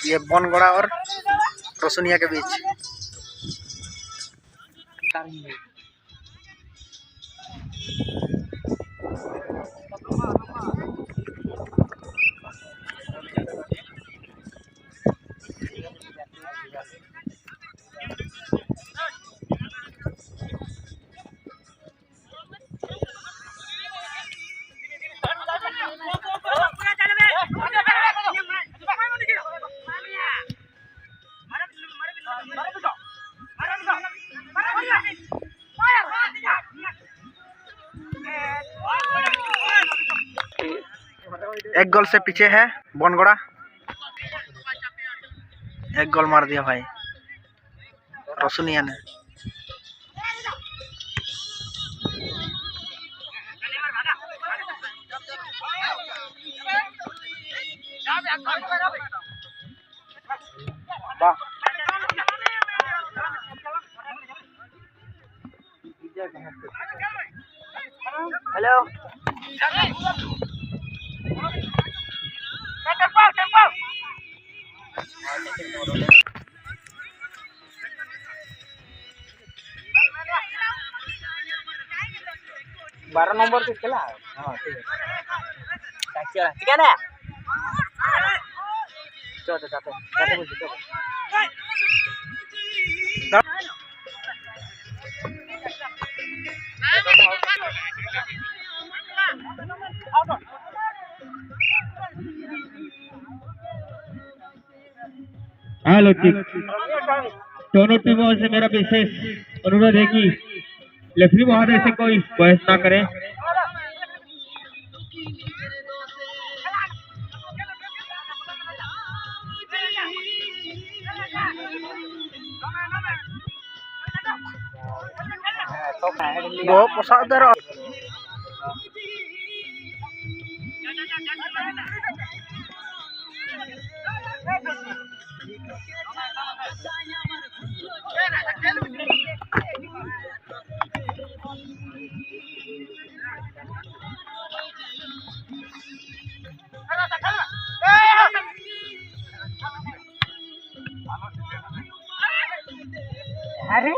ये बनगोड़ा और रोशनिया के बीच। एक गोल से पीछे है बनगोड़ा, एक गोल मार दिया भाई रोशनिया ने। हेलो बारह नंबर के खेला। हाँ ठीक है ना, चलो जाते हेलो दोनों टीमों से मेरा विशेष अनुरोध है कि रेफरी महोदय से कोई बहस ना करें। वो पोसादर अरे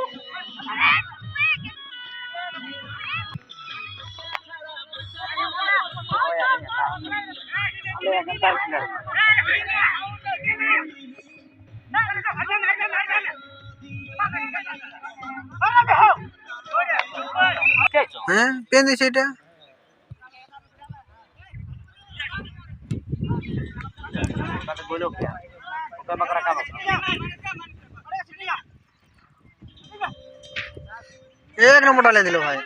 पेन सेटा एक नंबर डाले दिलो भाई।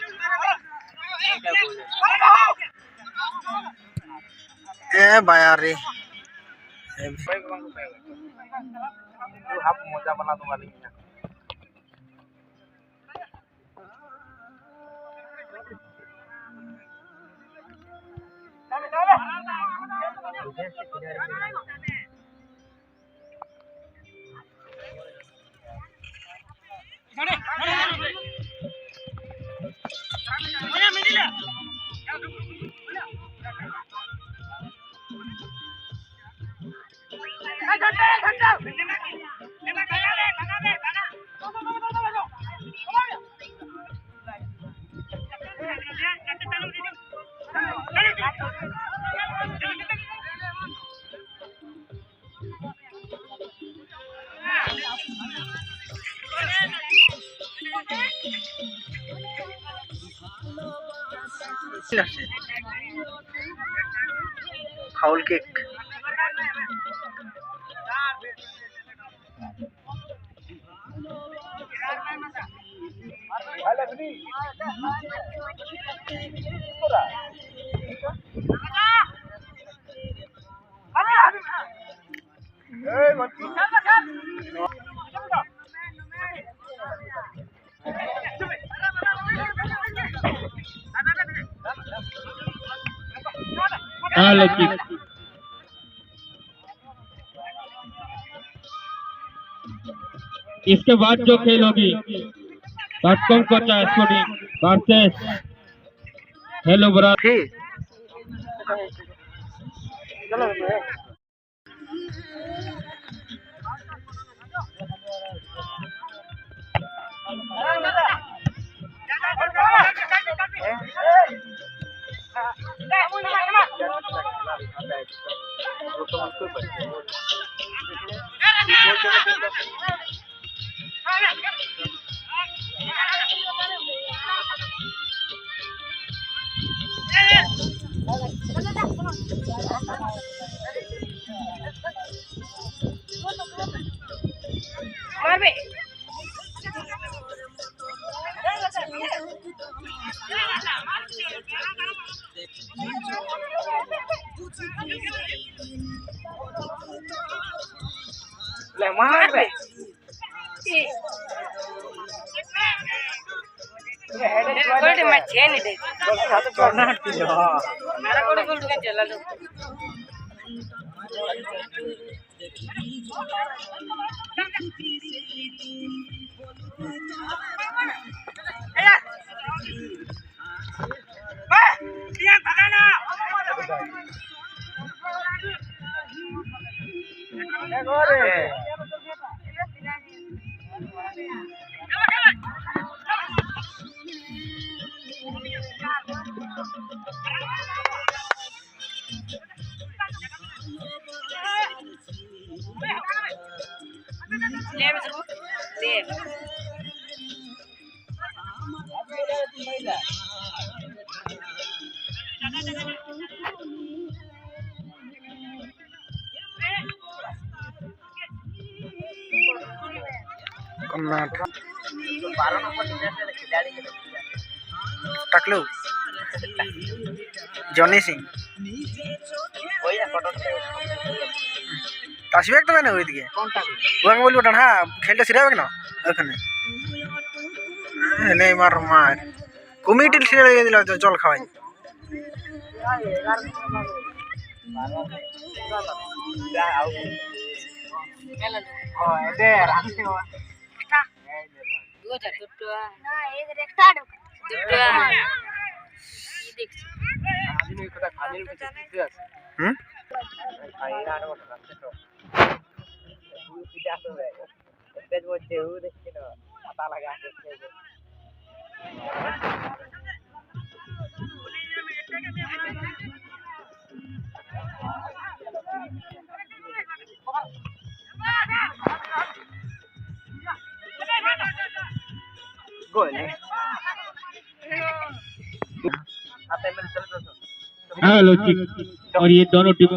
ए बायार रे आप मजा बना तुम्हारी। फाउल किक हेलो इसके बाद जो खेल होगी Tatkom Kocha Sporting versus Hello Brother. ठीक चलो ले मार बे कोड़ी में चेन दे तो छोड़ना हट जो मेरा कोड़ी गोल दुकान चला लो ये भगाना टकलू जॉनी सिंह আসবে একটা না ওইদিকে কোনটা ওকে বলবো না খেলটা সিরাবে না ওখানে নেই মার মার কমিটি ছিড়ে দিয়ে দিল জল খাওয়াই हेलो और ये दोनों टीमों